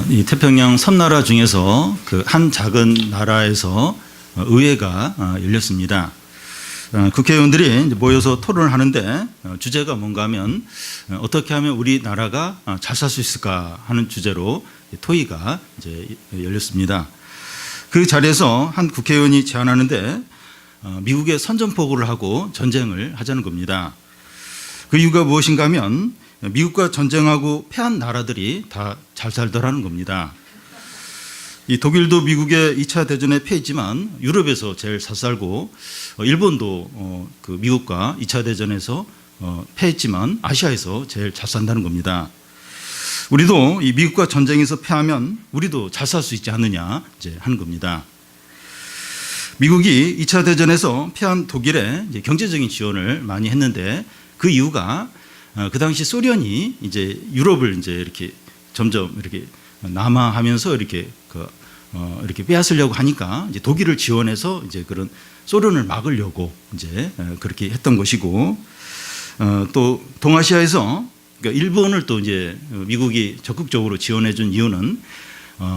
이 태평양 섬나라 중에서 그 한 작은 나라에서 의회가 열렸습니다. 국회의원들이 모여서 토론을 하는데 주제가 뭔가 하면 어떻게 하면 우리나라가 잘 살 수 있을까 하는 주제로 토의가 이제 열렸습니다. 그 자리에서 한 국회의원이 제안하는데 미국에 선전포고를 하고 전쟁을 하자는 겁니다. 그 이유가 무엇인가 하면 미국과 전쟁하고 패한 나라들이 다 잘 살더라는 겁니다. 이 독일도 미국의 2차 대전에 패했지만 유럽에서 제일 잘 살고 일본도 그 미국과 2차 대전에서 패했지만 아시아에서 제일 잘 산다는 겁니다. 우리도 이 미국과 전쟁에서 패하면 우리도 잘 살 수 있지 않느냐 이제 하는 겁니다. 미국이 2차 대전에서 패한 독일에 이제 경제적인 지원을 많이 했는데 그 이유가 그 당시 소련이 이제 유럽을 이제 이렇게 점점 이렇게 남하하면서 이렇게 이렇게 빼앗으려고 하니까 이제 독일을 지원해서 이제 그런 소련을 막으려고 이제 그렇게 했던 것이고, 또 동아시아에서 그러니까 일본을 또 이제 미국이 적극적으로 지원해 준 이유는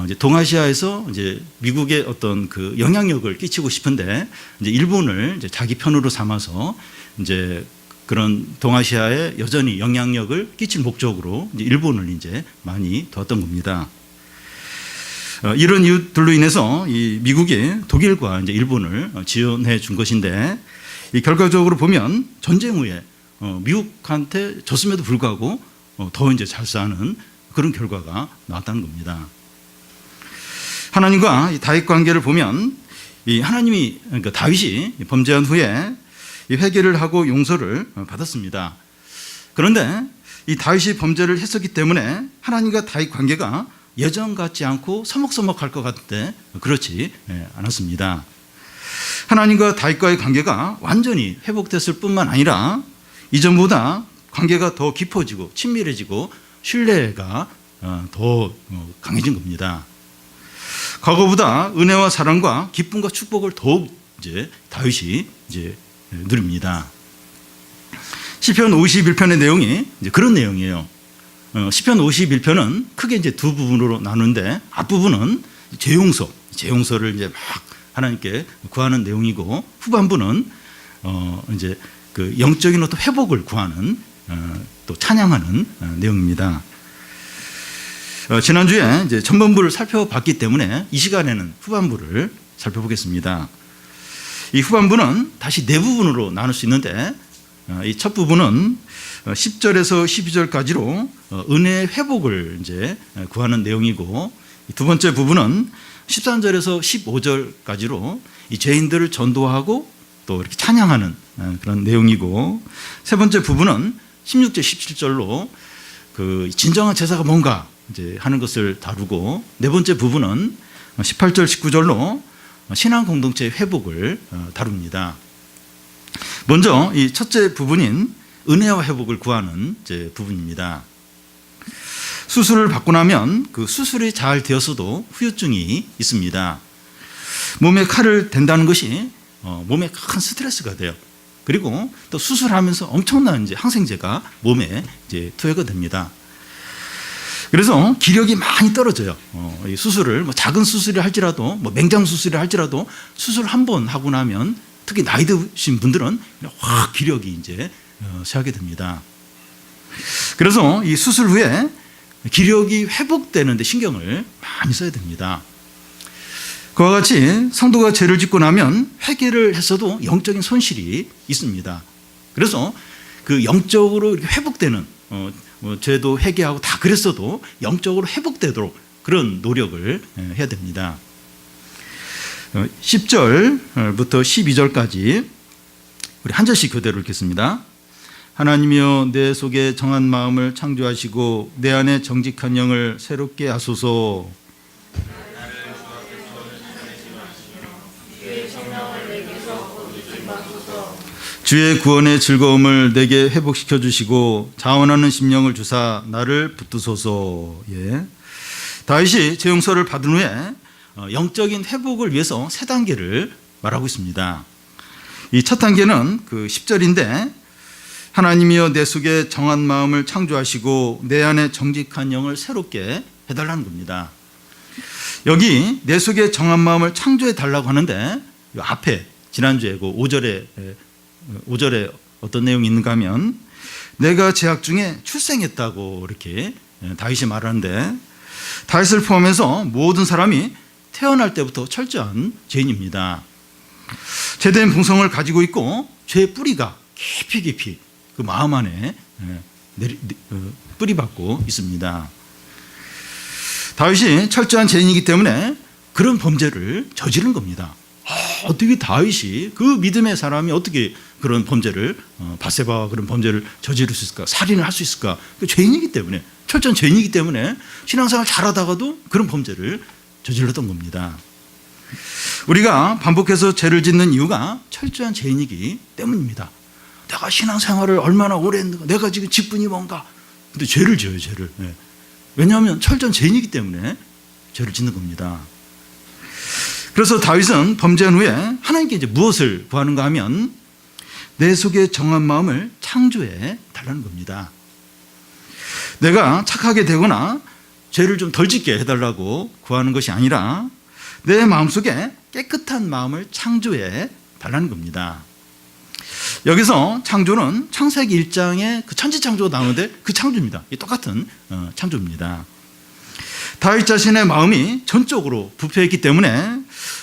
이제 동아시아에서 이제 미국의 어떤 그 영향력을 끼치고 싶은데 이제 일본을 이제 자기 편으로 삼아서 이제 그런 동아시아에 여전히 영향력을 끼칠 목적으로 이제 일본을 이제 많이 도왔던 겁니다. 이런 이유들로 인해서 이 미국이 독일과 이제 일본을 지원해 준 것인데, 이 결과적으로 보면 전쟁 후에 미국한테 졌음에도 불구하고 더 이제 잘 사는 그런 결과가 나왔다는 겁니다. 하나님과 이 다윗 관계를 보면 이 하나님이 그러니까 다윗이 범죄한 후에 이 회개를 하고 용서를 받았습니다. 그런데 이 다윗이 범죄를 했었기 때문에 하나님과 다윗 관계가 예전 같지 않고 서먹서먹할 것 같은데 그렇지 않았습니다. 하나님과 다윗과의 관계가 완전히 회복됐을 뿐만 아니라 이전보다 관계가 더 깊어지고 친밀해지고 신뢰가 더 강해진 겁니다. 과거보다 은혜와 사랑과 기쁨과 축복을 더욱 이제 다윗이 이제 누립니다. 시편 51편의 내용이 이제 그런 내용이에요. 시편 51편은 크게 이제 두 부분으로 나누는데 앞부분은 재용서를 이제 막 하나님께 구하는 내용이고, 후반부는 이제 그 영적인 어떤 회복을 구하는 또 찬양하는 내용입니다. 지난주에 이제 전반부를 살펴봤기 때문에 이 시간에는 후반부를 살펴보겠습니다. 이 후반부는 다시 네 부분으로 나눌 수 있는데, 이 첫 부분은 10절에서 12절까지로 은혜의 회복을 이제 구하는 내용이고, 두 번째 부분은 13절에서 15절까지로 이 죄인들을 전도하고 또 이렇게 찬양하는 그런 내용이고, 세 번째 부분은 16절, 17절로 그 진정한 제사가 뭔가 이제 하는 것을 다루고, 네 번째 부분은 18절, 19절로 신앙 공동체의 회복을 다룹니다. 먼저 이 첫째 부분인 은혜와 회복을 구하는 이제 부분입니다. 수술을 받고 나면 그 수술이 잘 되었어도 후유증이 있습니다. 몸에 칼을 댄다는 것이 몸에 큰 스트레스가 돼요. 그리고 또 수술하면서 엄청난 이제 항생제가 몸에 이제 투여가 됩니다. 그래서 기력이 많이 떨어져요. 이 수술을 작은 수술을 할지라도 맹장 수술을 할지라도 수술 한 번 하고 나면 특히 나이 드신 분들은 확 기력이 이제 쇠하게 됩니다. 그래서 이 수술 후에 기력이 회복되는데 신경을 많이 써야 됩니다. 그와 같이 성도가 죄를 짓고 나면 회개를 했어도 영적인 손실이 있습니다. 그래서 그 영적으로 회복되는 죄도 회개하고 다 그랬어도 영적으로 회복되도록 그런 노력을 해야 됩니다. 10절부터 12절까지 우리 한 절씩 교대로 읽겠습니다. 하나님이여 내 속에 정한 마음을 창조하시고 내 안에 정직한 영을 새롭게 하소서. 주의 구원의 즐거움을 내게 회복시켜 주시고 자원하는 심령을 주사 나를 붙드소서. 예. 다윗이 재용서를 받은 후에 영적인 회복을 위해서 세 단계를 말하고 있습니다. 이 첫 단계는 그 10절인데 하나님이여 내 속에 정한 마음을 창조하시고 내 안에 정직한 영을 새롭게 해달라는 겁니다. 여기 내 속에 정한 마음을 창조해 달라고 하는데 앞에 지난주에 그 5절에 어떤 내용이 있는가 하면 내가 제약 중에 출생했다고 이렇게 다윗이 말하는데 다윗을 포함해서 모든 사람이 태어날 때부터 철저한 죄인입니다. 제대한 본성을 가지고 있고 죄의 뿌리가 깊이 그 마음 안에 뿌리박고 있습니다. 다윗이 철저한 죄인이기 때문에 그런 범죄를 저지른 겁니다. 어떻게 다윗이 그 믿음의 사람이 어떻게 그런 범죄를 바세바와 그런 범죄를 저지를 수 있을까? 살인을 할 수 있을까? 죄인이기 때문에 철저한 죄인이기 때문에 신앙생활 잘하다가도 그런 범죄를 저질렀던 겁니다. 우리가 반복해서 죄를 짓는 이유가 철저한 죄인이기 때문입니다. 내가 신앙생활을 얼마나 오래 했는가? 내가 지금 직분이 뭔가? 근데 죄를 지어요, 죄를. 왜냐하면 철저한 죄인이기 때문에 죄를 짓는 겁니다. 그래서 다윗은 범죄한 후에 하나님께 이제 무엇을 구하는가 하면 내 속에 정한 마음을 창조해 달라는 겁니다. 내가 착하게 되거나 죄를 좀 덜 짓게 해달라고 구하는 것이 아니라 내 마음속에 깨끗한 마음을 창조해 달라는 겁니다. 여기서 창조는 창세기 1장에 그 천지창조가 나오는데 그 창조입니다. 똑같은 창조입니다. 다윗 자신의 마음이 전적으로 부패했기 때문에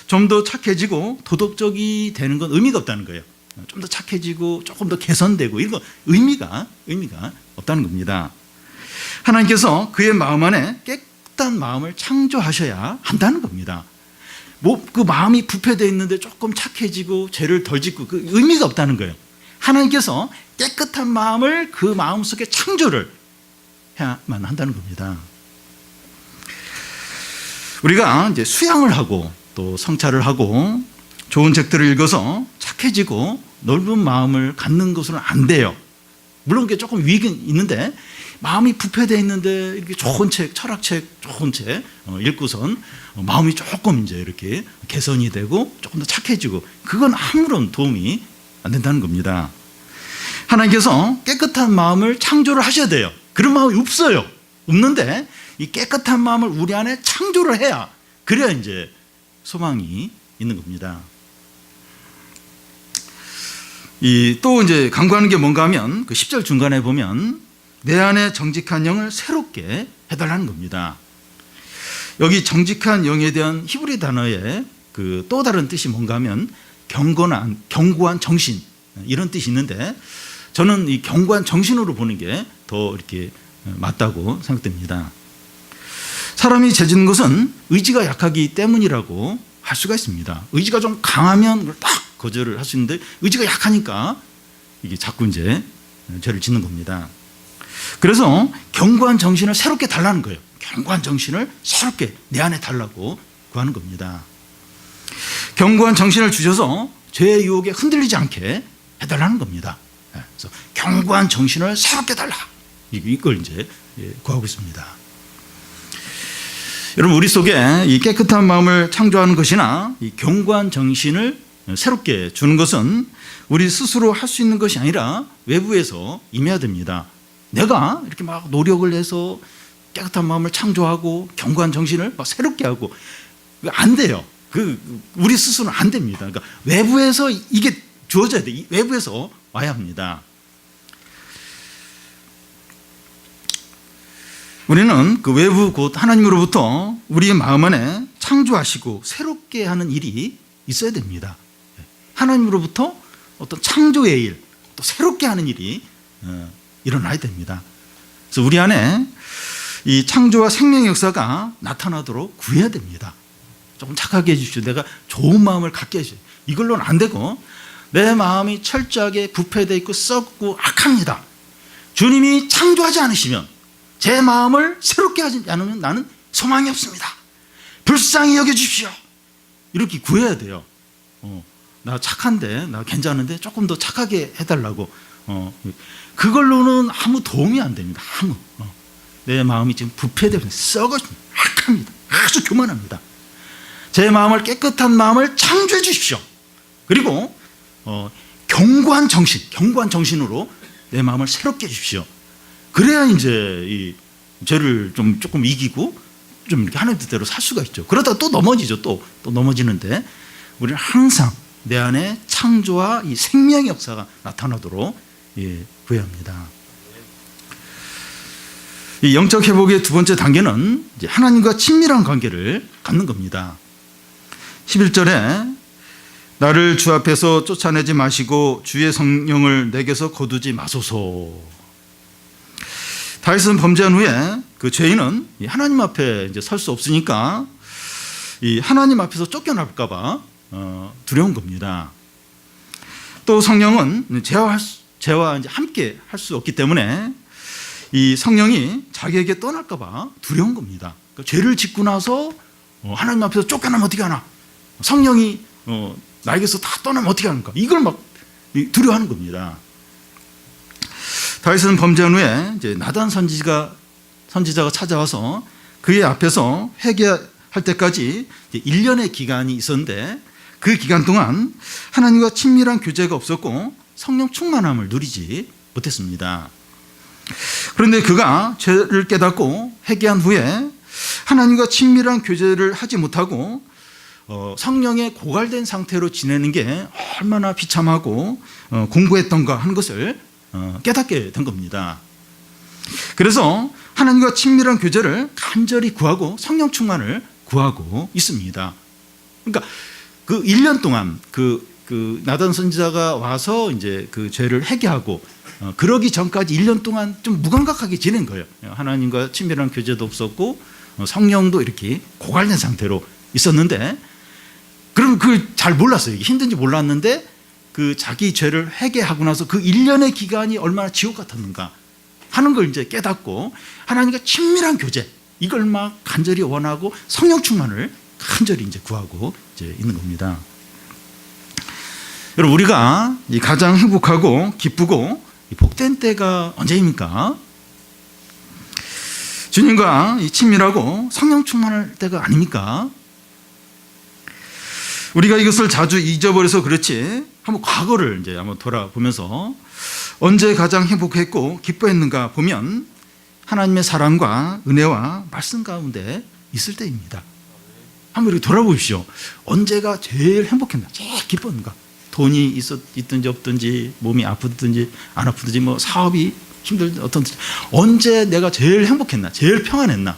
좀 더 착해지고 도덕적이 되는 건 의미가 없다는 거예요. 좀 더 착해지고 조금 더 개선되고 이런 거 의미가 없다는 겁니다. 하나님께서 그의 마음 안에 깨끗한 마음을 창조하셔야 한다는 겁니다. 그 마음이 부패되어 있는데 조금 착해지고 죄를 덜 짓고 그 의미가 없다는 거예요. 하나님께서 깨끗한 마음을 그 마음속에 창조를 해야만 한다는 겁니다. 우리가 이제 수양을 하고 또 성찰을 하고 좋은 책들을 읽어서 착해지고 넓은 마음을 갖는 것으로는 안 돼요. 물론 그게 조금 위기는 있는데 마음이 부패되어 있는데 이렇게 좋은 책, 철학책, 좋은 책 읽고선 마음이 조금 이제 이렇게 개선이 되고 조금 더 착해지고 그건 아무런 도움이 안 된다는 겁니다. 하나님께서 깨끗한 마음을 창조를 하셔야 돼요. 그런 마음이 없어요. 없는데 이 깨끗한 마음을 우리 안에 창조를 해야 그래야 이제 소망이 있는 겁니다. 또 이제 강구하는 게 뭔가 하면 그 10절 중간에 보면 내 안에 정직한 영을 새롭게 해달라는 겁니다. 여기 정직한 영에 대한 히브리 단어의 그 또 다른 뜻이 뭔가 하면 견고한 정신 이런 뜻이 있는데 저는 이 견고한 정신으로 보는 게 더 이렇게 맞다고 생각됩니다. 사람이 죄 짓는 것은 의지가 약하기 때문이라고 할 수가 있습니다. 의지가 좀 강하면 딱 거절을 할 수 있는데 의지가 약하니까 이게 자꾸 이제 죄를 짓는 겁니다. 그래서 견고한 정신을 새롭게 달라는 거예요. 견고한 정신을 새롭게 내 안에 달라고 구하는 겁니다. 견고한 정신을 주셔서 죄의 유혹에 흔들리지 않게 해달라는 겁니다. 그래서 견고한 정신을 새롭게 달라. 이걸 이제 구하고 있습니다. 여러분 우리 속에 이 깨끗한 마음을 창조하는 것이나 이 견고한 정신을 새롭게 주는 것은 우리 스스로 할 수 있는 것이 아니라 외부에서 임해야 됩니다. 내가 이렇게 막 노력을 해서 깨끗한 마음을 창조하고 견고한 정신을 막 새롭게 하고 안 돼요. 우리 스스로는 안 됩니다. 그러니까 외부에서 이게 주어져야 돼. 외부에서 와야 합니다. 우리는 그 외부 곧 하나님으로부터 우리의 마음 안에 창조하시고 새롭게 하는 일이 있어야 됩니다. 하나님으로부터 어떤 창조의 일, 또 새롭게 하는 일이 일어나야 됩니다. 그래서 우리 안에 이 창조와 생명의 역사가 나타나도록 구해야 됩니다. 조금 착하게 해주십시오. 내가 좋은 마음을 갖게 해주십시오. 이걸로는 안 되고 내 마음이 철저하게 부패되어 있고 썩고 악합니다. 주님이 창조하지 않으시면 제 마음을 새롭게 하지 않으면 나는 소망이 없습니다. 불쌍히 여겨주십시오. 이렇게 구해야 돼요. 나 착한데, 나 괜찮은데 조금 더 착하게 해달라고. 그걸로는 아무 도움이 안 됩니다. 내 마음이 지금 부패되면 썩어집니다. 악합니다. 아주 교만합니다. 제 마음을 깨끗한 마음을 창조해 주십시오. 그리고 견고한 정신으로 내 마음을 새롭게 해주십시오. 그래야 이제 이 죄를 조금 이기고 좀 이렇게 하나님 뜻대로 살 수가 있죠. 그러다가 또 넘어지죠. 또 넘어지는데 우리는 항상 내 안에 창조와 이 생명의 역사가 나타나도록 구해야 합니다. 이 영적 회복의 두 번째 단계는 이제 하나님과 친밀한 관계를 갖는 겁니다. 11절에 나를 주 앞에서 쫓아내지 마시고 주의 성령을 내게서 거두지 마소서. 다윗은 범죄한 후에 그 죄인은 하나님 앞에 이제 설 수 없으니까 이 하나님 앞에서 쫓겨날까봐 두려운 겁니다. 또 성령은 죄와 이제 함께 할 수 없기 때문에 이 성령이 자기에게 떠날까봐 두려운 겁니다. 그러니까 죄를 짓고 나서 하나님 앞에서 쫓겨나면 어떻게 하나? 성령이 나에게서 다 떠나면 어떻게 하는가? 이걸 막 두려워하는 겁니다. 다윗은 범죄한 후에 이제 나단 선지자가 찾아와서 그의 앞에서 회개할 때까지 1년의 기간이 있었는데 그 기간 동안 하나님과 친밀한 교제가 없었고 성령 충만함을 누리지 못했습니다. 그런데 그가 죄를 깨닫고 회개한 후에 하나님과 친밀한 교제를 하지 못하고 성령에 고갈된 상태로 지내는 게 얼마나 비참하고 공고했던가 하는 것을 깨닫게 된 겁니다. 그래서 하나님과 친밀한 교제를 간절히 구하고 성령 충만을 구하고 있습니다. 그러니까 그 1년 동안 그 나단 선지자가 와서 이제 그 죄를 회개하고 그러기 전까지 1년 동안 좀 무감각하게 지낸 거예요. 하나님과 친밀한 교제도 없었고 성령도 이렇게 고갈된 상태로 있었는데, 그럼 그걸 잘 몰랐어요. 이게 힘든지 몰랐는데 그 자기 죄를 회개하고 나서 그 1년의 기간이 얼마나 지옥 같았는가 하는 걸 이제 깨닫고 하나님과 친밀한 교제, 이걸 막 간절히 원하고 성령 충만을 간절히 이제 구하고 이제 있는 겁니다. 여러분, 우리가 가장 행복하고 기쁘고 복된 때가 언제입니까? 주님과 친밀하고 성령 충만할 때가 아닙니까? 우리가 이것을 자주 잊어버려서 그렇지 한번 과거를 이제 한번 돌아보면서 언제 가장 행복했고 기뻐했는가 보면 하나님의 사랑과 은혜와 말씀 가운데 있을 때입니다. 한번 이렇게 돌아보십시오. 언제가 제일 행복했나, 제일 기뻤는가? 돈이 있든지 없든지, 몸이 아프든지 안 아프든지, 뭐 사업이 힘들든지 어떤지, 언제 내가 제일 행복했나, 제일 평안했나?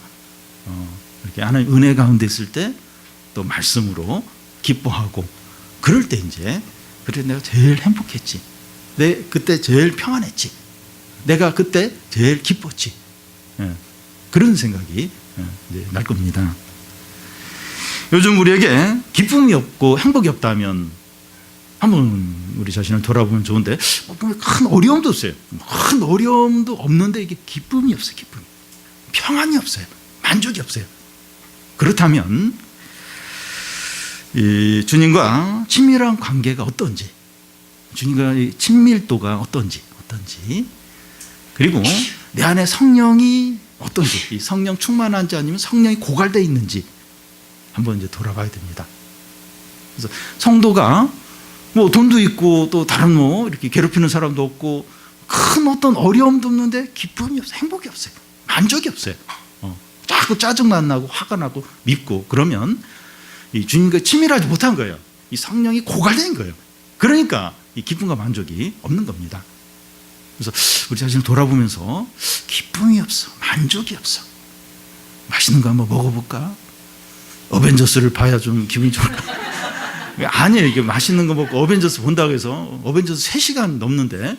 이렇게 하나님 은혜 가운데 있을 때 또 말씀으로 기뻐하고, 그럴 때 이제 그래 내가 제일 행복했지, 내 그때 제일 평안했지, 내가 그때 제일 기뻤지, 그런 생각이 이제 날 겁니다. 요즘 우리에게 기쁨이 없고 행복이 없다면 한번 우리 자신을 돌아보면 좋은데, 큰 어려움도 없어요. 큰 어려움도 없는데 이게 기쁨이 없어요. 기쁨이, 평안이 없어요. 만족이 없어요. 그렇다면 이 주님과 친밀한 관계가 어떤지, 주님과의 친밀도가 어떤지, 그리고 내 안에 성령이 어떤지, 이 성령 충만한지 아니면 성령이 고갈되어 있는지 한번 이제 돌아봐야 됩니다. 그래서 성도가 뭐 돈도 있고 또 다른 뭐 이렇게 괴롭히는 사람도 없고 큰 어떤 어려움도 없는데 기쁨이 없어요. 행복이 없어요. 만족이 없어요. 자꾸 짜증만 나고 화가 나고 밉고, 그러면 이 주님과 친밀하지 못한 거예요. 이 성령이 고갈된 거예요. 그러니까 이 기쁨과 만족이 없는 겁니다. 그래서 우리 자신을 돌아보면서 기쁨이 없어, 만족이 없어, 맛있는 거 한번 먹어볼까? 어벤져스를 봐야 좀 기분이 좋을까? 아니에요. 이게 맛있는 거 먹고 어벤져스 본다고 해서 어벤져스 3시간 넘는데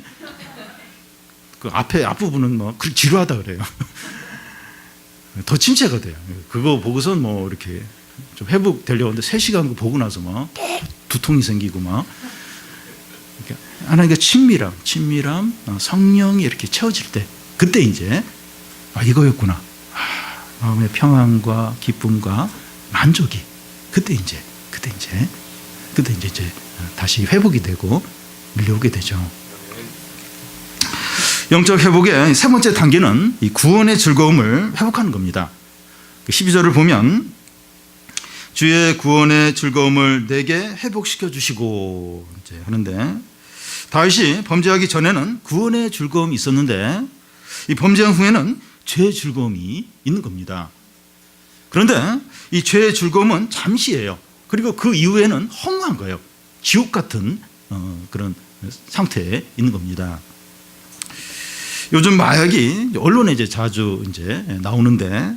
그 앞부분은 뭐 지루하다 그래요. 더 침체가 돼요. 그거 보고선 뭐 이렇게 좀 회복되려고 하는데 3시간 그거 보고 나서 막 두통이 생기고 막. 하나님과 친밀함, 성령이 이렇게 채워질 때, 그때 이제 이거였구나. 마음의 평안과 기쁨과 만족이 그때 이제 다시 회복이 되고 밀려오게 되죠. 영적 회복의 세 번째 단계는 이 구원의 즐거움을 회복하는 겁니다. 12절을 보면 주의 구원의 즐거움을 내게 회복시켜 주시고 이제 하는데, 다윗이 범죄하기 전에는 구원의 즐거움이 있었는데 이 범죄한 후에는 죄의 즐거움이 있는 겁니다. 그런데 이 죄의 즐거움은 잠시예요. 그리고 그 이후에는 허무한 거예요. 지옥 같은 그런 상태에 있는 겁니다. 요즘 마약이 언론에 이제 자주 이제 나오는데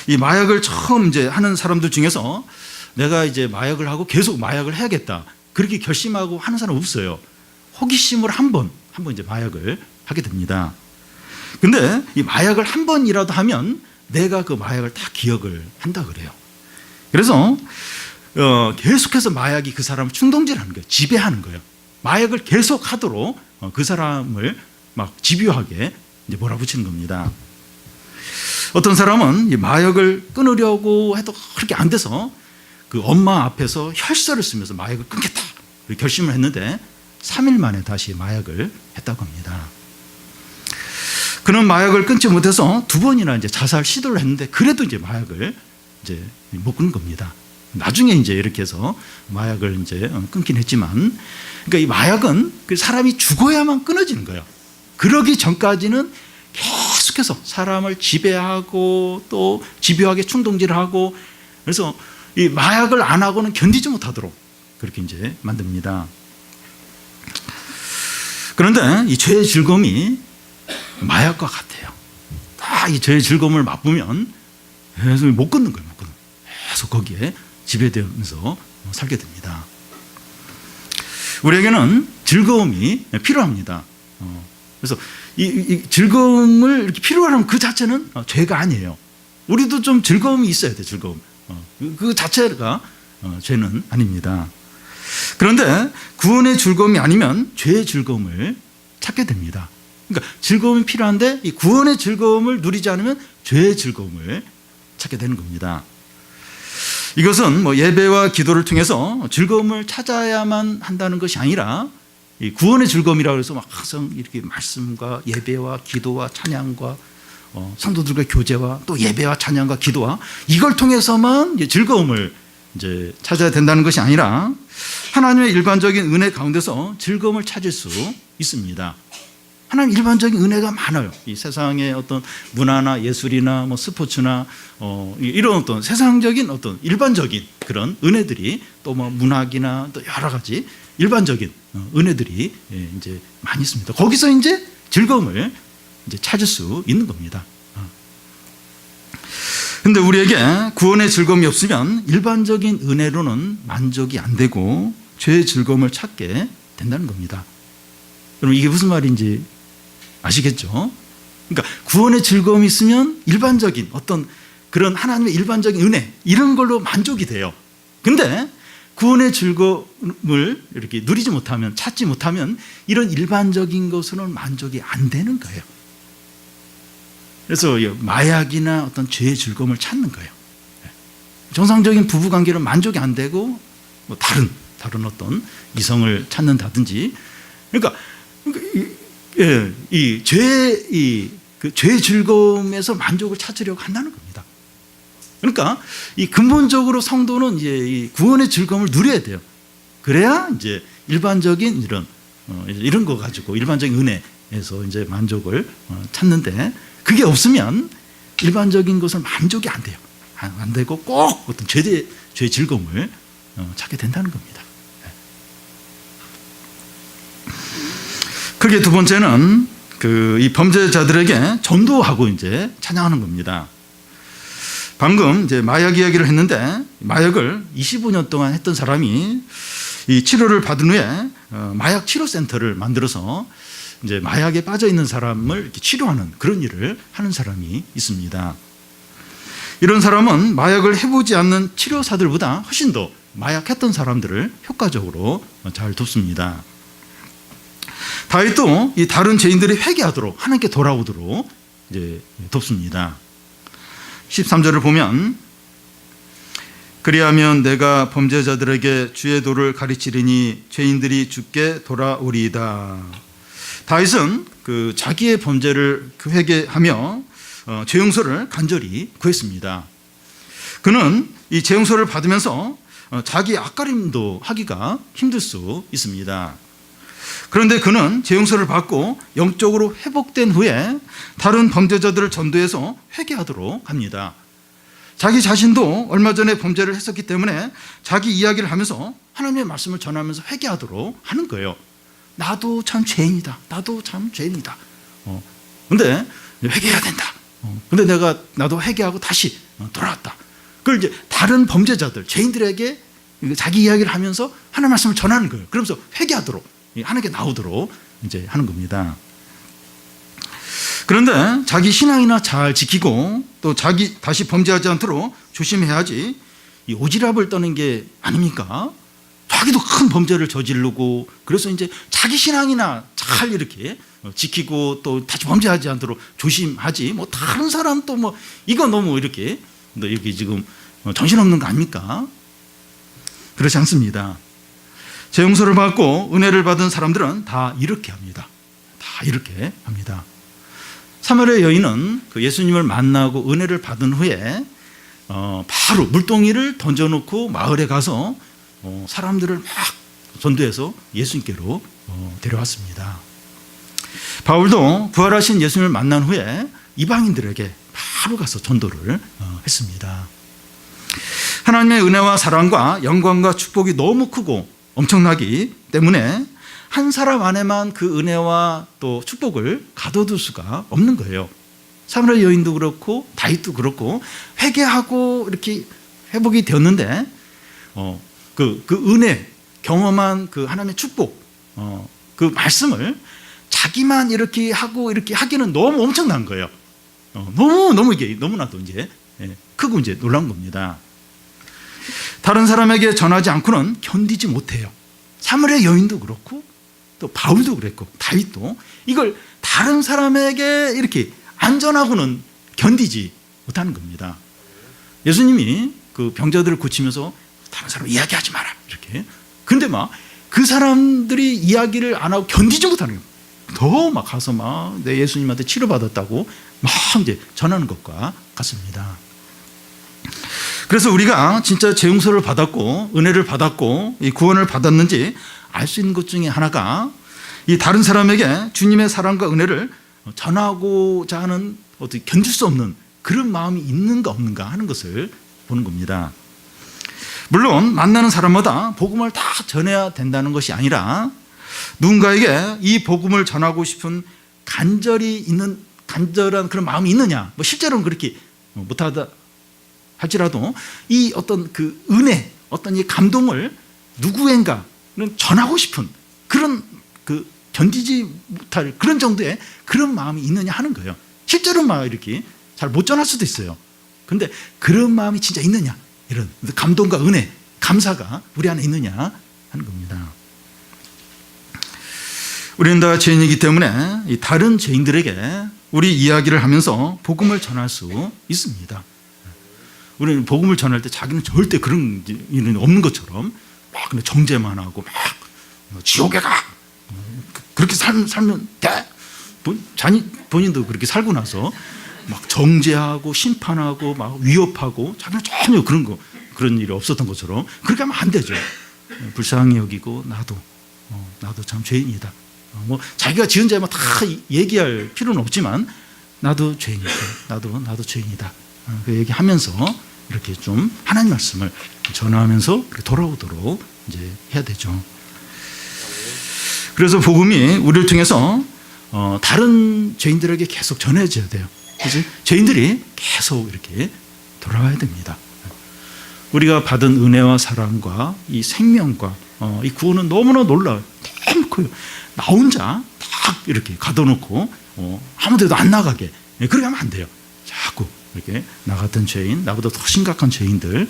이 마약을 처음 이제 하는 사람들 중에서 내가 이제 마약을 하고 계속 마약을 해야겠다 그렇게 결심하고 하는 사람 없어요. 호기심으로 한번 이제 마약을 하게 됩니다. 근데 이 마약을 한 번이라도 하면 내가 그 마약을 다 기억을 한다 그래요. 그래서 계속해서 마약이 그 사람을 충동질하는 거예요. 지배하는 거예요. 마약을 계속 하도록 그 사람을 막 집요하게 이제 몰아붙이는 겁니다. 어떤 사람은 이 마약을 끊으려고 해도 그렇게 안 돼서 그 엄마 앞에서 혈서를 쓰면서 마약을 끊겠다 결심을 했는데 3일 만에 다시 마약을 했다고 합니다. 그는 마약을 끊지 못해서 2번이나 이제 자살 시도를 했는데 그래도 이제 마약을 이제 못 끊는 겁니다. 나중에 이제 이렇게 해서 마약을 이제 끊긴 했지만, 그러니까 이 마약은 그 사람이 죽어야만 끊어지는 거예요. 그러기 전까지는 계속해서 사람을 지배하고 또 집요하게 충동질하고, 그래서 이 마약을 안 하고는 견디지 못하도록 그렇게 이제 만듭니다. 그런데 이 죄의 즐거움이 마약과 같아요. 다 이 죄의 즐거움을 맛보면 계속 못 끊는 거예요. 못 끊는. 계속 거기에 지배되면서 살게 됩니다. 우리에게는 즐거움이 필요합니다. 그래서 이 즐거움을 이렇게 필요하면 그 자체는 죄가 아니에요. 우리도 좀 즐거움이 있어야 돼. 즐거움. 그 자체가 죄는 아닙니다. 그런데 구원의 즐거움이 아니면 죄의 즐거움을 찾게 됩니다. 그러니까 즐거움이 필요한데 이 구원의 즐거움을 누리지 않으면 죄의 즐거움을 찾게 되는 겁니다. 이것은 뭐 예배와 기도를 통해서 즐거움을 찾아야만 한다는 것이 아니라 이 구원의 즐거움이라고 해서 막 항상 이렇게 말씀과 예배와 기도와 찬양과 성도들과 교제와 또 예배와 찬양과 기도와 이걸 통해서만 이제 즐거움을 이제 찾아야 된다는 것이 아니라 하나님의 일반적인 은혜 가운데서 즐거움을 찾을 수 있습니다. 하나님 일반적인 은혜가 많아요. 이 세상의 어떤 문화나 예술이나 뭐 스포츠나 이런 어떤 세상적인 어떤 일반적인 그런 은혜들이 또 뭐 문학이나 또 여러 가지 일반적인 은혜들이 이제 많이 있습니다. 거기서 이제 즐거움을 이제 찾을 수 있는 겁니다. 근데 우리에게 구원의 즐거움이 없으면 일반적인 은혜로는 만족이 안 되고 죄의 즐거움을 찾게 된다는 겁니다. 여러분 이게 무슨 말인지 아시겠죠? 그러니까 구원의 즐거움이 있으면 일반적인 어떤 그런 하나님의 일반적인 은혜 이런 걸로 만족이 돼요. 근데 구원의 즐거움을 이렇게 누리지 못하면 찾지 못하면 이런 일반적인 것으로는 만족이 안 되는 거예요. 그래서 마약이나 어떤 죄의 즐거움을 찾는 거예요. 정상적인 부부관계는 만족이 안 되고 뭐 다른 어떤 이성을 찾는다든지 그러니까 이 죄의 즐거움에서 만족을 찾으려고 한다는 겁니다. 그러니까 이 근본적으로 성도는 이제 이 구원의 즐거움을 누려야 돼요. 그래야 이제 일반적인 이런 거 가지고 일반적인 은혜에서 이제 만족을 찾는데 그게 없으면 일반적인 것은 만족이 안 돼요. 안 되고 꼭 어떤 죄의 즐거움을 찾게 된다는 겁니다. 그게 두 번째는 이 범죄자들에게 전도하고 이제 찬양하는 겁니다. 방금 이제 마약 이야기를 했는데 마약을 25년 동안 했던 사람이 이 치료를 받은 후에 마약 치료센터를 만들어서 이제 마약에 빠져 있는 사람을 이렇게 치료하는 그런 일을 하는 사람이 있습니다. 이런 사람은 마약을 해보지 않는 치료사들보다 훨씬 더 마약했던 사람들을 효과적으로 잘 돕습니다. 다윗도 이 다른 죄인들이 회개하도록 하나님께 돌아오도록 이제 돕습니다. 13절을 보면 그리하면 내가 범죄자들에게 주의 도를 가르치리니 죄인들이 주께 돌아오리이다. 다윗은 그 자기의 범죄를 회개하며 죄 용서를 간절히 구했습니다. 그는 이 죄 용서를 받으면서 자기 앞가림도 하기가 힘들 수 있습니다. 그런데 그는 재용서를 받고 영적으로 회복된 후에 다른 범죄자들을 전도해서 회개하도록 합니다. 자기 자신도 얼마 전에 범죄를 했었기 때문에 자기 이야기를 하면서 하나님의 말씀을 전하면서 회개하도록 하는 거예요. 나도 참 죄인이다. 나도 참 죄인이다. 근데 회개해야 된다. 근데 나도 회개하고 다시 돌아왔다. 그걸 이제 다른 범죄자들, 죄인들에게 자기 이야기를 하면서 하나님의 말씀을 전하는 거예요. 그러면서 회개하도록, 하나님께 나오도록 이제 하는 겁니다. 그런데 자기 신앙이나 잘 지키고 또 자기 다시 범죄하지 않도록 조심해야지 이 오지랖을 떠는 게 아닙니까? 자기도 큰 범죄를 저지르고 그래서 이제 자기 신앙이나 잘 이렇게 지키고 또 다시 범죄하지 않도록 조심하지 뭐 다른 사람 또 뭐 이거 너무 이렇게 지금 정신없는 거 아닙니까? 그렇지 않습니다. 재용서를 받고 은혜를 받은 사람들은 다 이렇게 합니다. 다 이렇게 합니다. 사마리아 여인은 그 예수님을 만나고 은혜를 받은 후에 바로 물동이를 던져놓고 마을에 가서 사람들을 막 전도해서 예수님께로 데려왔습니다. 바울도 부활하신 예수님을 만난 후에 이방인들에게 바로 가서 전도를 했습니다. 하나님의 은혜와 사랑과 영광과 축복이 너무 크고 엄청나기 때문에 한 사람 안에만 그 은혜와 또 축복을 가둬둘 수가 없는 거예요. 사마리아 여인도 그렇고 다윗도 그렇고 회개하고 이렇게 회복이 되었는데 그 은혜 경험한 그 하나님의 축복 그 말씀을 자기만 이렇게 하고 이렇게 하기는 너무 엄청난 거예요. 너무 이게 너무나도 이제 크고 이제 놀라운 겁니다. 다른 사람에게 전하지 않고는 견디지 못해요. 사마리아 여인도 그렇고 또 바울도 그랬고 다윗도 이걸 다른 사람에게 이렇게 안 전하고는 견디지 못하는 겁니다. 예수님이 그 병자들을 고치면서 다른 사람 이야기하지 마라 이렇게. 근데 막 그 사람들이 이야기를 안 하고 견디지 못하는 거예요. 더 막 가서 막 내 예수님한테 치료받았다고 막 이제 전하는 것과 같습니다. 그래서 우리가 진짜 재용서를 받았고 은혜를 받았고 이 구원을 받았는지 알 수 있는 것 중에 하나가 이 다른 사람에게 주님의 사랑과 은혜를 전하고자 하는 어떻게 견딜 수 없는 그런 마음이 있는가 없는가 하는 것을 보는 겁니다. 물론 만나는 사람마다 복음을 다 전해야 된다는 것이 아니라 누군가에게 이 복음을 전하고 싶은 간절한 그런 마음이 있느냐, 뭐 실제로는 그렇게 못하다 할지라도 이 어떤 그 은혜, 어떤 이 감동을 누구인가는 전하고 싶은 그런 그 견디지 못할 그런 정도의 그런 마음이 있느냐 하는 거예요. 실제로 막 이렇게 잘 못 전할 수도 있어요. 근데 그런 마음이 진짜 있느냐, 이런 감동과 은혜, 감사가 우리 안에 있느냐 하는 겁니다. 우리는 다 죄인이기 때문에 이 다른 죄인들에게 우리 이야기를 하면서 복음을 전할 수 있습니다. 우리는 복음을 전할 때 자기는 절대 그런 일은 없는 것처럼 막 근데 정죄만 하고 막 지옥에 가 그렇게 살면 돼. 본인도 그렇게 살고 나서 막 정죄하고 심판하고 막 위협하고 자기는 전혀 그런 일이 없었던 것처럼 그렇게 하면 안 되죠. 불쌍히 여기고 나도 참 죄인이다. 뭐 자기가 지은 죄만 다 얘기할 필요는 없지만 나도 죄인이다. 나도 죄인이다. 그 얘기하면서 이렇게 좀 하나님 말씀을 전하면서 돌아오도록 이제 해야 되죠. 그래서 복음이 우리를 통해서 다른 죄인들에게 계속 전해져야 돼요. 그래서 죄인들이 계속 이렇게 돌아와야 됩니다. 우리가 받은 은혜와 사랑과 이 생명과 이 구원은 너무나 놀라워요. 너무 커요. 나 혼자 딱 이렇게 가둬놓고 아무 데도 안 나가게 그렇게 하면 안 돼요. 자꾸 이렇게 나 같은 죄인, 나보다 더 심각한 죄인들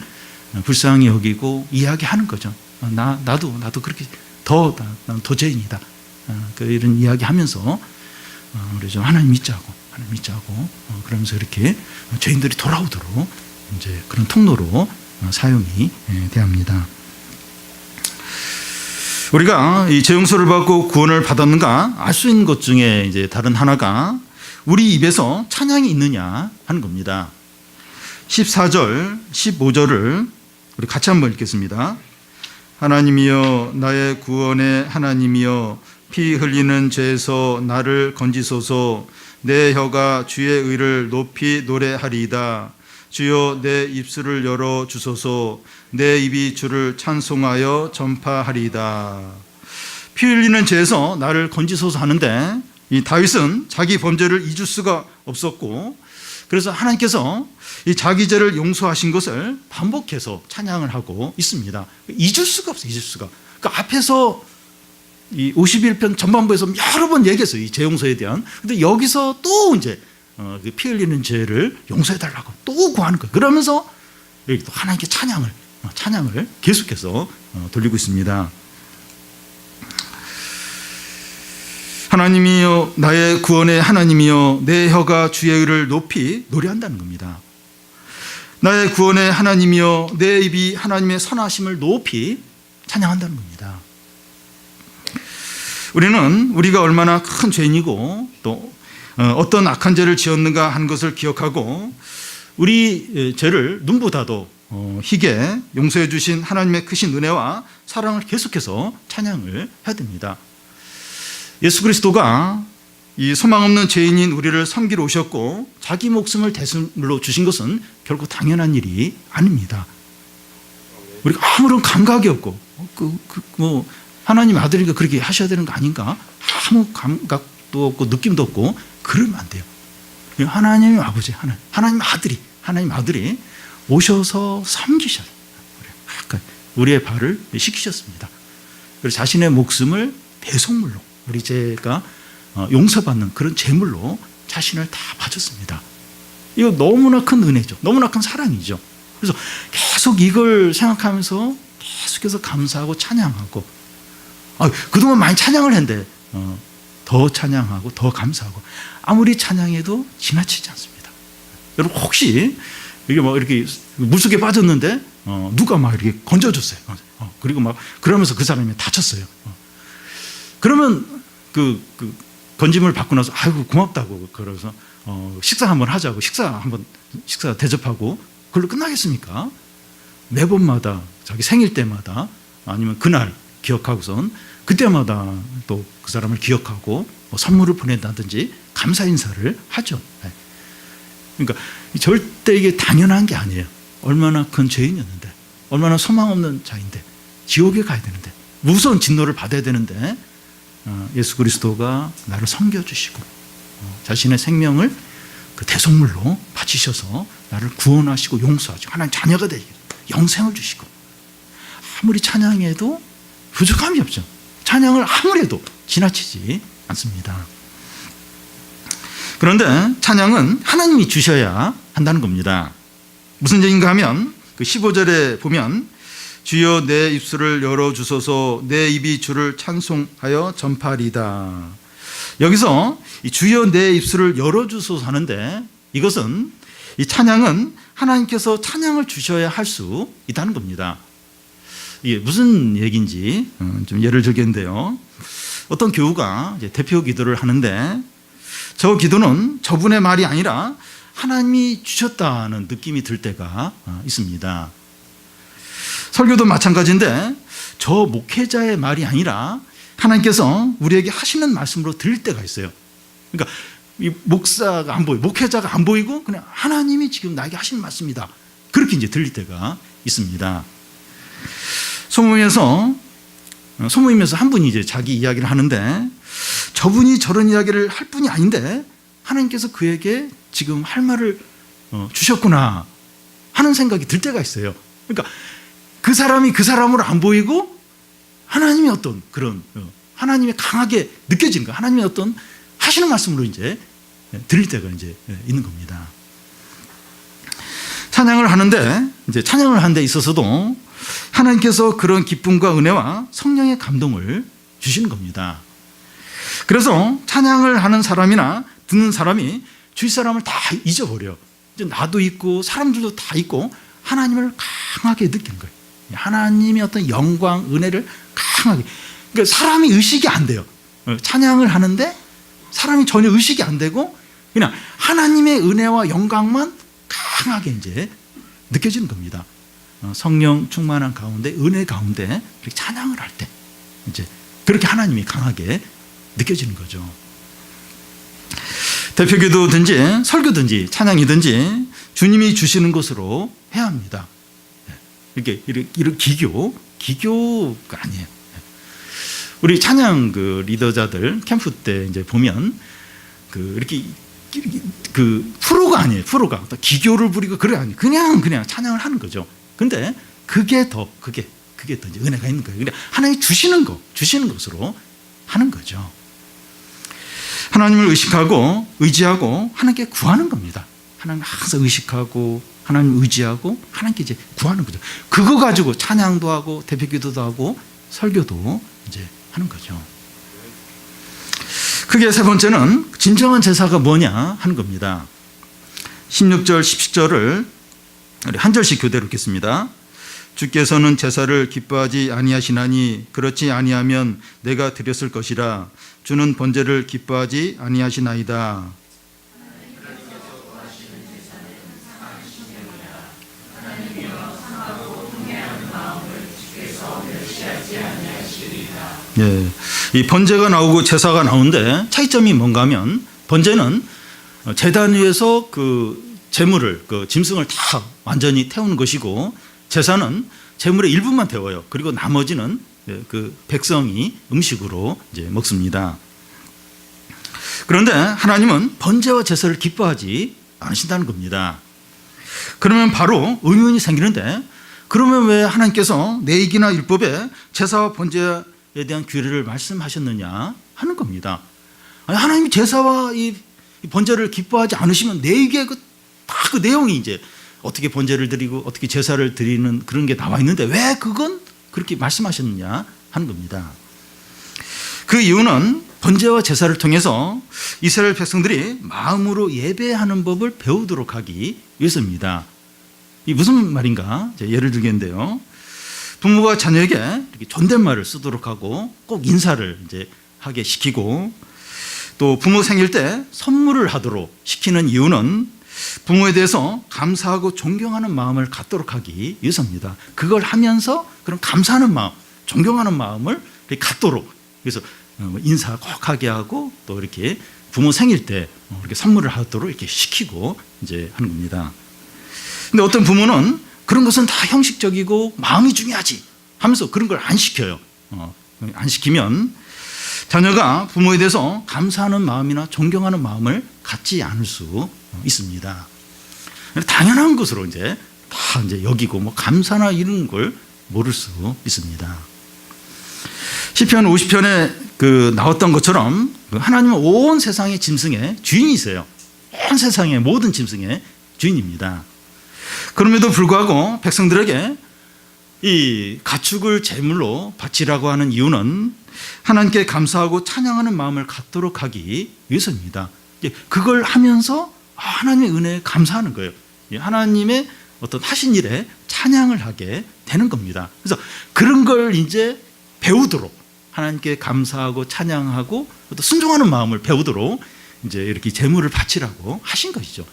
불쌍히 여기고 이야기하는 거죠. 나도 그렇게 난 더 죄인이다. 이런 이야기하면서 우리 좀 하나님 믿자고 그러면서 이렇게 죄인들이 돌아오도록 이제 그런 통로로 사용이 되합니다. 우리가 이 재용서를 받고 구원을 받았는가 알 수 있는 것 중에 이제 다른 하나가 우리 입에서 찬양이 있느냐 하는 겁니다. 14절, 15절을 우리 같이 한번 읽겠습니다. 하나님이여 나의 구원의 하나님이여 피 흘리는 죄에서 나를 건지소서. 내 혀가 주의 의를 높이 노래하리이다. 주여 내 입술을 열어 주소서. 내 입이 주를 찬송하여 전파하리이다. 피 흘리는 죄에서 나를 건지소서 하는데, 이 다윗은 자기 범죄를 잊을 수가 없었고, 그래서 하나님께서 이 자기 죄를 용서하신 것을 반복해서 찬양을 하고 있습니다. 잊을 수가 없어요. 잊을 수가. 그 앞에서 이 51편 전반부에서 여러 번 얘기했어요. 이 죄 용서에 대한. 근데 여기서 또 이제 피 흘리는 죄를 용서해달라고 또 구하는 거예요. 그러면서 여기 또 하나님께 찬양을 계속해서 돌리고 있습니다. 하나님이여, 나의 구원의 하나님이여, 내 혀가 주의 의를 높이 노래한다는 겁니다. 나의 구원의 하나님이여, 내 입이 하나님의 선하심을 높이 찬양한다는 겁니다. 우리는 우리가 얼마나 큰 죄인이고 또 어떤 악한 죄를 지었는가 하는 것을 기억하고, 우리 죄를 눈보다도 희게 용서해 주신 하나님의 크신 은혜와 사랑을 계속해서 찬양을 해야 됩니다. 예수 그리스도가 이 소망 없는 죄인인 우리를 섬기러 오셨고 자기 목숨을 대속물로 주신 것은 결코 당연한 일이 아닙니다. 우리가 아무런 감각이 없고 뭐 하나님 아들이니까 그렇게 하셔야 되는 거 아닌가? 아무 감각도 없고 느낌도 없고 그러면 안 돼요. 하나님 아버지, 하나님 아들이 오셔서 섬기셔요. 우리의 발을 씻기셨습니다. 그리고 자신의 목숨을 대속물로, 우리 죄가 용서받는 그런 제물로 자신을 다 바쳤습니다. 이거 너무나 큰 은혜죠. 너무나 큰 사랑이죠. 그래서 계속 이걸 생각하면서 계속해서 감사하고 찬양하고, 그동안 많이 찬양을 했는데 더 찬양하고 더 감사하고, 아무리 찬양해도 지나치지 않습니다. 여러분 혹시 이게 막 이렇게 물속에 빠졌는데 누가 막 이렇게 건져줬어요. 그리고 막 그러면서 그 사람이 다쳤어요. 그러면 그 건짐을 받고 나서 아이고 고맙다고 그래서 식사 한번 하자고 식사 대접하고 그걸로 끝나겠습니까? 매번마다 자기 생일 때마다 아니면 그날 기억하고선 그때마다 또 그 사람을 기억하고 뭐 선물을 보낸다든지 감사 인사를 하죠. 그러니까 절대 이게 당연한 게 아니에요. 얼마나 큰 죄인이었는데, 얼마나 소망 없는 자인데, 지옥에 가야 되는데, 무서운 진노를 받아야 되는데 예수 그리스도가 나를 섬겨주시고 자신의 생명을 그 대속물로 바치셔서 나를 구원하시고 용서하시고 하나님 자녀가 되게 영생을 주시고, 아무리 찬양해도 부족함이 없죠. 찬양을 아무리 해도 지나치지 않습니다. 그런데 찬양은 하나님이 주셔야 한다는 겁니다. 무슨 얘기인가 하면 그 15절에 보면 주여 내 입술을 열어주소서. 내 입이 주를 찬송하여 전파리다. 여기서 이 주여 내 입술을 열어주소서 하는데, 이것은 이 찬양은 하나님께서 찬양을 주셔야 할 수 있다는 겁니다. 이게 무슨 얘기인지 좀 예를 들겠는데요. 어떤 교우가 이제 대표 기도를 하는데 저 기도는 저분의 말이 아니라 하나님이 주셨다는 느낌이 들 때가 있습니다. 설교도 마찬가지인데 저 목회자의 말이 아니라 하나님께서 우리에게 하시는 말씀으로 들릴 때가 있어요. 그러니까 이 목사가 안 보이고 목회자가 안 보이고 그냥 하나님이 지금 나에게 하시는 말씀이다, 그렇게 이제 들릴 때가 있습니다. 소모임에서 한 분이 이제 자기 이야기를 하는데 저분이 저런 이야기를 할 분이 아닌데 하나님께서 그에게 지금 할 말을 주셨구나 하는 생각이 들 때가 있어요. 그러니까 그 사람이 그 사람으로 안 보이고 하나님이 어떤 그런 하나님이 강하게 느껴지는 거, 하나님의 어떤 하시는 말씀으로 이제 들릴 때가 이제 있는 겁니다. 찬양을 하는 데 있어서도 하나님께서 그런 기쁨과 은혜와 성령의 감동을 주시는 겁니다. 그래서 찬양을 하는 사람이나 듣는 사람이 주위 사람을 다 잊어버려. 이제 나도 있고 사람들도 다 있고 하나님을 강하게 느끼는 거예요. 하나님의 어떤 영광, 은혜를 강하게. 그러니까 사람이 의식이 안 돼요. 찬양을 하는데 사람이 전혀 의식이 안 되고 그냥 하나님의 은혜와 영광만 강하게 이제 느껴지는 겁니다. 성령 충만한 가운데, 은혜 가운데 이렇게 찬양을 할 때 이제 그렇게 하나님이 강하게 느껴지는 거죠. 대표기도든지 설교든지 찬양이든지 주님이 주시는 것으로 해야 합니다. 이렇게 기교가 아니에요. 우리 찬양 리더자들 캠프 때 이제 보면 이렇게 프로가 아니에요. 프로가 기교를 부리고 그냥 찬양을 하는 거죠. 근데 그게 더 이제 은혜가 있는 거예요. 근데 하나님이 주시는 것으로 하는 거죠. 하나님을 의지하고 하나님께 구하는 겁니다. 하나님 항상 의식하고 하나님 의지하고 하나님께 이제 구하는 거죠. 그거 가지고 찬양도 하고 대표기도도 하고 설교도 이제 하는 거죠. 크게 세 번째는 진정한 제사가 뭐냐 하는 겁니다. 16절, 17절을 우리 한 절씩 교대로 읽겠습니다. 주께서는 제사를 기뻐하지 아니하시나니 그렇지 아니하면 내가 드렸을 것이라. 주는 번제를 기뻐하지 아니하시나이다. 예, 이 번제가 나오고 제사가 나오는데 차이점이 뭔가 하면 번제는 제단 위에서 제물을 짐승을 다 완전히 태우는 것이고 제사는 제물의 일부만 태워요. 그리고 나머지는 백성이 음식으로 이제 먹습니다. 그런데 하나님은 번제와 제사를 기뻐하지 않으신다는 겁니다. 그러면 바로 의문이 생기는데 그러면 왜 하나님께서 레위기나 율법에 제사와 번제에 대한 규례를 말씀하셨느냐 하는 겁니다. 아니, 하나님이 제사와 이 번제를 기뻐하지 않으시면 레위기의 그 내용이 이제 어떻게 번제를 드리고 어떻게 제사를 드리는 그런 게 나와 있는데 왜 그건 그렇게 말씀하셨느냐 하는 겁니다. 그 이유는 번제와 제사를 통해서 이스라엘 백성들이 마음으로 예배하는 법을 배우도록 하기 위해서입니다. 이 무슨 말인가? 예를 들겠는데요. 부모가 자녀에게 이렇게 존댓말을 쓰도록 하고 꼭 인사를 이제 하게 시키고 또 부모 생일 때 선물을 하도록 시키는 이유는 부모에 대해서 감사하고 존경하는 마음을 갖도록 하기 위해서입니다. 그걸 하면서 그런 감사하는 마음, 존경하는 마음을 갖도록 그래서 인사 꼭 하게 하고 또 이렇게 부모 생일 때 이렇게 선물을 하도록 이렇게 시키고 이제 하는 겁니다. 근데 어떤 부모는 그런 것은 다 형식적이고 마음이 중요하지 하면서 그런 걸 안 시켜요. 안 시키면 자녀가 부모에 대해서 감사하는 마음이나 존경하는 마음을 갖지 않을 수 있습니다. 당연한 것으로 이제 다 이제 여기고 뭐 감사나 이런 걸 모를 수 있습니다. 시편 50편에 나왔던 것처럼 하나님은 온 세상의 짐승의 주인이세요. 온 세상의 모든 짐승의 주인입니다. 그럼에도 불구하고 백성들에게 이 가축을 제물로 바치라고 하는 이유는 하나님께 감사하고 찬양하는 마음을 갖도록 하기 위해서입니다. 그걸 하면서 하나님의 은혜에 감사하는 거예요. 하나님의 어떤 하신 일에 찬양을 하게 되는 겁니다. 그래서 그런 걸 이제 배우도록 하나님께 감사하고 찬양하고 또 순종하는 마음을 배우도록 이제 이렇게 제물을 바치라고 하신 것이죠.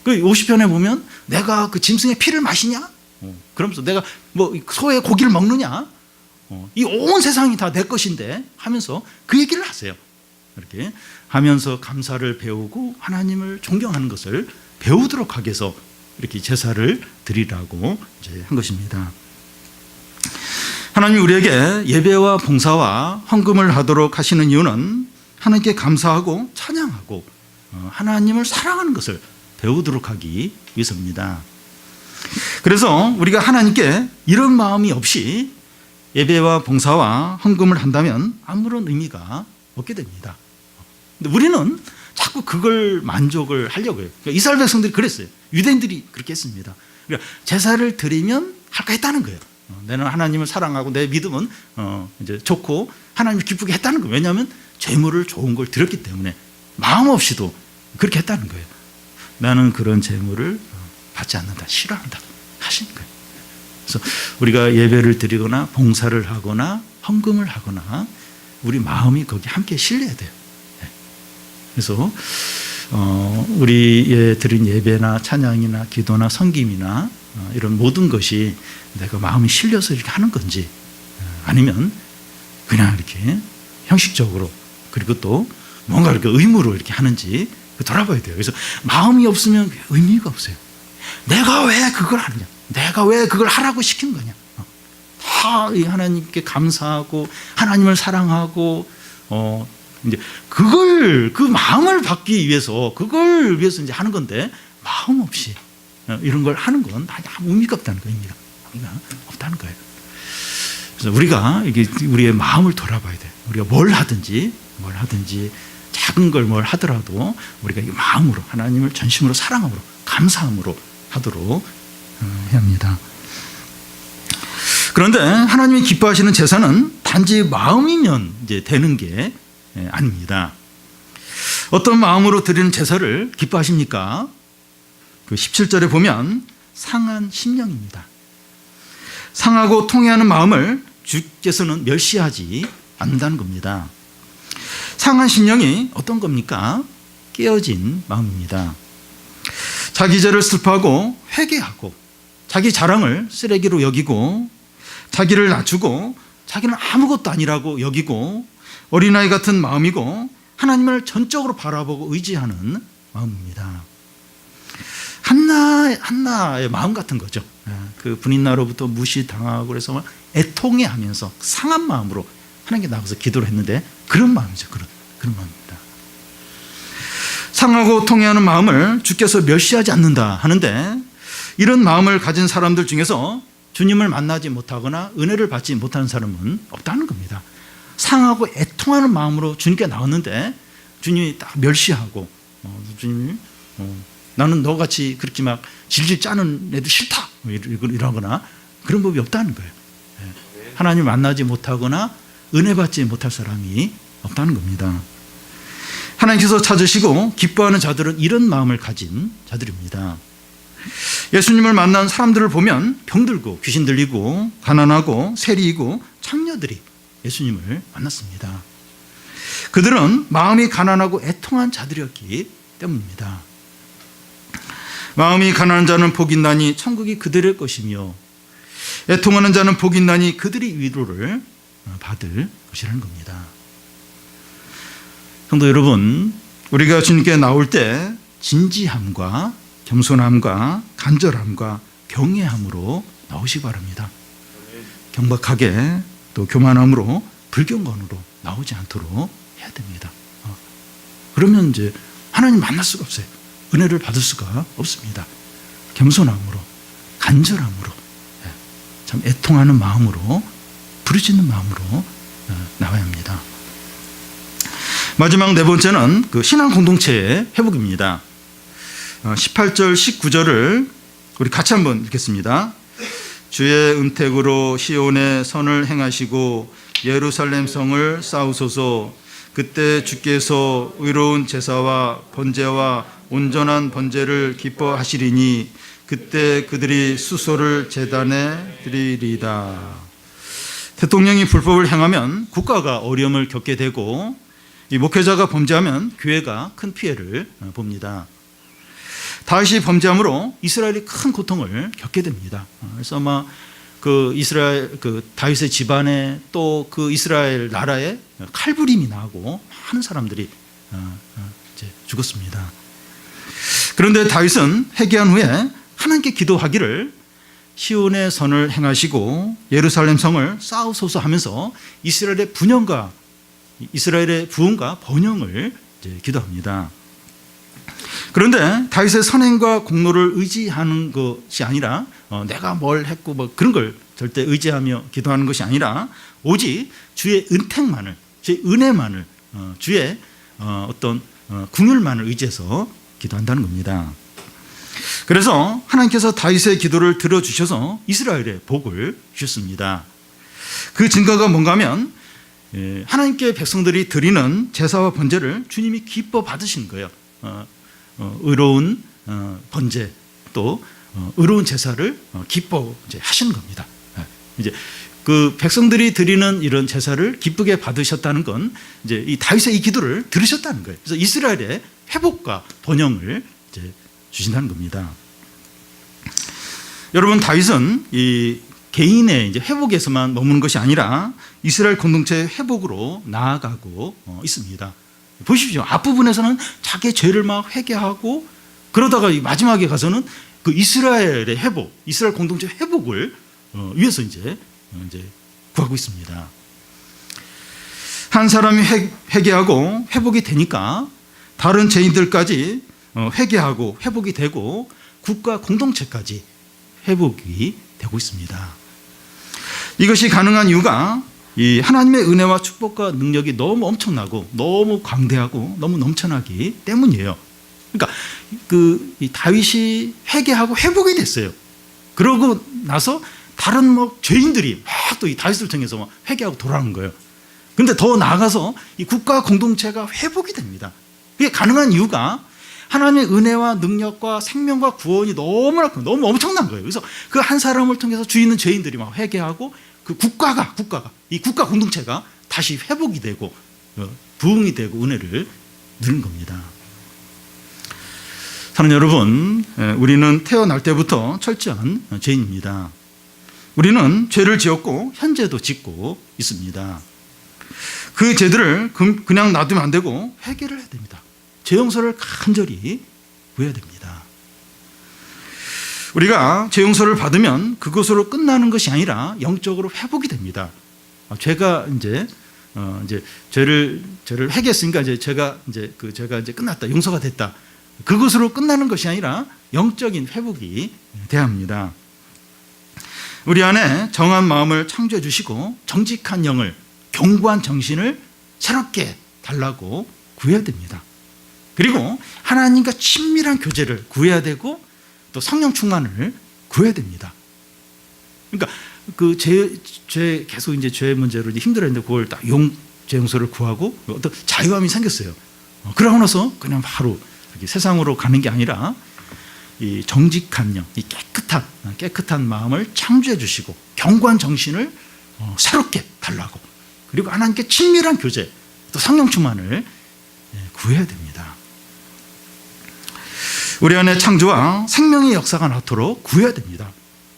그 50편에 보면 내가 그 짐승의 피를 마시냐? 그러면서 내가 뭐 소의 고기를 먹느냐? 이 온 세상이 다 내 것인데 하면서 그 얘기를 하세요. 이렇게 하면서 감사를 배우고 하나님을 존경하는 것을 배우도록 하기 위해서 이렇게 제사를 드리라고 이제 한 것입니다. 하나님이 우리에게 예배와 봉사와 헌금을 하도록 하시는 이유는 하나님께 감사하고 찬양하고 하나님을 사랑하는 것을 배우도록 하기 위해서입니다. 그래서 우리가 하나님께 이런 마음이 없이 예배와 봉사와 헌금을 한다면 아무런 의미가 없게 됩니다. 근데 우리는 자꾸 그걸 만족을 하려고 해요. 그러니까 이스라엘 백성들이 그랬어요. 유대인들이 그렇게 했습니다. 그러니까 제사를 드리면 할까 했다는 거예요. 내는 하나님을 사랑하고 내 믿음은 이제 좋고 하나님을 기쁘게 했다는 거예요. 왜냐하면 제물을 좋은 걸 드렸기 때문에 마음 없이도 그렇게 했다는 거예요. 나는 그런 제물을 받지 않는다, 싫어한다 하신 거예요. 그래서 우리가 예배를 드리거나 봉사를 하거나 헌금을 하거나 우리 마음이 거기 함께 실려야 돼요. 그래서 우리의 드린 예배나 찬양이나 기도나 섬김이나 이런 모든 것이 내가 마음이 실려서 이렇게 하는 건지 아니면 그냥 이렇게 형식적으로 그리고 또 뭔가 이렇게 의무로 이렇게 하는지 돌아봐야 돼요. 그래서 마음이 없으면 의미가 없어요. 내가 왜 그걸 하느냐? 내가 왜 그걸 하라고 시킨 거냐? 다 하나님께 감사하고 하나님을 사랑하고 이제 그 마음을 받기 위해서 그걸 위해서 이제 하는 건데 마음 없이 이런 걸 하는 건 아무 의미가 없다는 거예요. 의미가 없다는 거예요. 그래서 우리가 이게 우리의 마음을 돌아봐야 돼. 우리가 뭘 하든지 작은 걸 뭘 하더라도 우리가 이 마음으로 하나님을 전심으로 사랑함으로 감사함으로 하도록 해야 합니다. 그런데 하나님이 기뻐하시는 제사는 단지 마음이면 이제 되는 게 아닙니다. 어떤 마음으로 드리는 제사를 기뻐하십니까? 그 17절에 보면 상한 심령입니다. 상하고 통회하는 마음을 주께서는 멸시하지 않는다는 겁니다. 상한 심령이 어떤 겁니까? 깨어진 마음입니다. 자기 죄를 슬퍼하고 회개하고 자기 자랑을 쓰레기로 여기고 자기를 낮추고 자기는 아무것도 아니라고 여기고 어린아이 같은 마음이고 하나님을 전적으로 바라보고 의지하는 마음입니다. 한나의 마음 같은 거죠. 그 분인나로부터 무시당하고 그래서 막 애통해하면서 상한 마음으로 하나님께 나가서 기도를 했는데 그런 마음이죠. 그런 마음입니다. 상하고 통회하는 마음을 주께서 멸시하지 않는다 하는데 이런 마음을 가진 사람들 중에서 주님을 만나지 못하거나 은혜를 받지 못하는 사람은 없다는 겁니다. 상하고 애통하는 마음으로 주님께 나왔는데 주님이 딱 멸시하고 주님이 나는 너같이 그렇게 막 질질 짜는 애도 싫다 이러거나 그런 법이 없다는 거예요. 하나님 만나지 못하거나 은혜 받지 못할 사람이 없다는 겁니다. 하나님께서 찾으시고 기뻐하는 자들은 이런 마음을 가진 자들입니다. 예수님을 만난 사람들을 보면 병들고 귀신 들리고 가난하고 세리이고 창녀들이 예수님을 만났습니다. 그들은 마음이 가난하고 애통한 자들이었기 때문입니다. 마음이 가난한 자는 복이 있나니 천국이 그들의 것이며 애통하는 자는 복이 있나니 그들이 위로를 받을 것이라는 겁니다. 성도 여러분, 우리가 주님께 나올 때 진지함과 겸손함과 간절함과 경외함으로 나오시기 바랍니다. 경박하게 또 교만함으로 불경건으로 나오지 않도록 해야 됩니다. 그러면 이제 하나님 만날 수가 없어요. 은혜를 받을 수가 없습니다. 겸손함으로 간절함으로 참 애통하는 마음으로 부르짖는 마음으로 나와야 합니다. 마지막 네 번째는 그 신앙 공동체의 회복입니다. 18절 19절을 우리 같이 한번 읽겠습니다. 주의 은택으로 시온의 선을 행하시고 예루살렘 성을 쌓으소서. 그때 주께서 의로운 제사와 번제와 온전한 번제를 기뻐하시리니 그때 그들이 수소를 제단에 드리리다. 대통령이 불법을 행하면 국가가 어려움을 겪게 되고 이 목회자가 범죄하면 교회가 큰 피해를 봅니다. 다윗이 범죄함으로 이스라엘이 큰 고통을 겪게 됩니다. 그래서 아마 그 이스라엘 그 다윗의 집안에 또 그 이스라엘 나라에 칼부림이 나고 많은 사람들이 이제 죽었습니다. 그런데 다윗은 회개한 후에 하나님께 기도하기를 시온의 선을 행하시고 예루살렘 성을 쌓으소서 하면서 이스라엘의 부흥과 번영을 이제 기도합니다. 그런데 다윗의 선행과 공로를 의지하는 것이 아니라 내가 뭘 했고 뭐 그런 걸 절대 의지하며 기도하는 것이 아니라 오직 주의 은택만을, 주의 은혜만을, 주의 어떤 긍휼만을 의지해서 기도한다는 겁니다. 그래서 하나님께서 다윗의 기도를 들어주셔서 이스라엘의 복을 주셨습니다. 그 증거가 뭔가 하면 하나님께 백성들이 드리는 제사와 번제를 주님이 기뻐 받으신 거예요. 의로운 번제 또 의로운 제사를 기뻐 이제 하시는 겁니다. 이제 그 백성들이 드리는 이런 제사를 기쁘게 받으셨다는 건 이제 이 다윗의 이 기도를 들으셨다는 거예요. 그래서 이스라엘의 회복과 번영을 이제 주신다는 겁니다. 여러분, 다윗은 이 개인의 이제 회복에서만 머무는 것이 아니라 이스라엘 공동체의 회복으로 나아가고 있습니다. 보십시오. 앞부분에서는 자기의 죄를 막 회개하고 그러다가 마지막에 가서는 그 이스라엘의 회복, 이스라엘 공동체 회복을 위해서 이제 구하고 있습니다. 한 사람이 회개하고 회복이 되니까 다른 죄인들까지 회개하고 회복이 되고 국가 공동체까지 회복이 되고 있습니다. 이것이 가능한 이유가 이 하나님의 은혜와 축복과 능력이 너무 엄청나고 너무 광대하고 너무 넘쳐나기 때문이에요. 그러니까 이 다윗이 회개하고 회복이 됐어요. 그러고 나서 다른 죄인들이 막 또 이 다윗을 통해서 막 회개하고 돌아오는 거예요. 그런데 더 나아가서 이 국가 공동체가 회복이 됩니다. 그게 가능한 이유가 하나님의 은혜와 능력과 생명과 구원이 너무 엄청난 거예요. 그래서 그 한 사람을 통해서 주위 있는 죄인들이 막 회개하고 그 국가가 이 국가 공동체가 다시 회복이 되고 부흥이 되고 은혜를 누리는 겁니다. 사랑하는 여러분, 우리는 태어날 때부터 철저한 죄인입니다. 우리는 죄를 지었고 현재도 짓고 있습니다. 그 죄들을 그냥 놔두면 안 되고 회개를 해야 됩니다. 죄 용서를 간절히 구해야 됩니다. 우리가 죄 용서를 받으면 그것으로 끝나는 것이 아니라 영적으로 회복이 됩니다. 죄가 이제 죄를 회개했으니까 죄가 끝났다, 용서가 됐다. 그것으로 끝나는 것이 아니라 영적인 회복이 돼야 합니다. 우리 안에 정한 마음을 창조해 주시고 정직한 영을, 견고한 정신을 새롭게 달라고 구해야 됩니다. 그리고 하나님과 친밀한 교제를 구해야 되고 또 성령 충만을 구해야 됩니다. 그러니까 그 죄 계속 이제 죄 문제로 이제 힘들어했는데 그걸 딱 죄 용서를 구하고 어떤 자유함이 생겼어요. 그러고 나서 그냥 바로 이렇게 세상으로 가는 게 아니라 이 정직한 영, 이 깨끗한 마음을 창조해 주시고 견고한 정신을 새롭게 달라고, 그리고 하나님께 친밀한 교제, 또 성령 충만을 구해야 됩니다. 우리 안에 창조와 생명의 역사가 나도록 구해야 됩니다.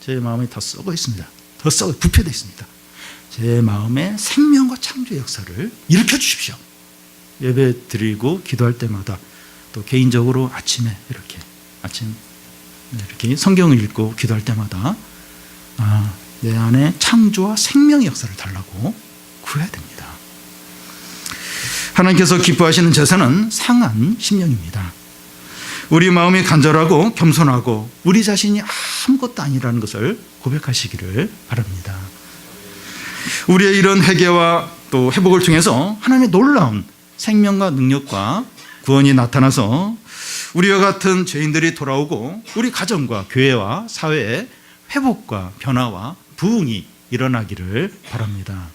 제 마음이 더 썩어 있습니다. 더 썩어 부패되어 있습니다. 제 마음에 생명과 창조의 역사를 일으켜 주십시오. 예배 드리고 기도할 때마다 또 개인적으로 아침에 이렇게 성경을 읽고 기도할 때마다 내 안에 창조와 생명의 역사를 달라고 구해야 됩니다. 하나님께서 기뻐하시는 제사는 상한 심령입니다. 우리 마음이 간절하고 겸손하고 우리 자신이 아무것도 아니라는 것을 고백하시기를 바랍니다. 우리의 이런 회개와 또 회복을 통해서 하나님의 놀라운 생명과 능력과 구원이 나타나서 우리와 같은 죄인들이 돌아오고 우리 가정과 교회와 사회에 회복과 변화와 부흥이 일어나기를 바랍니다.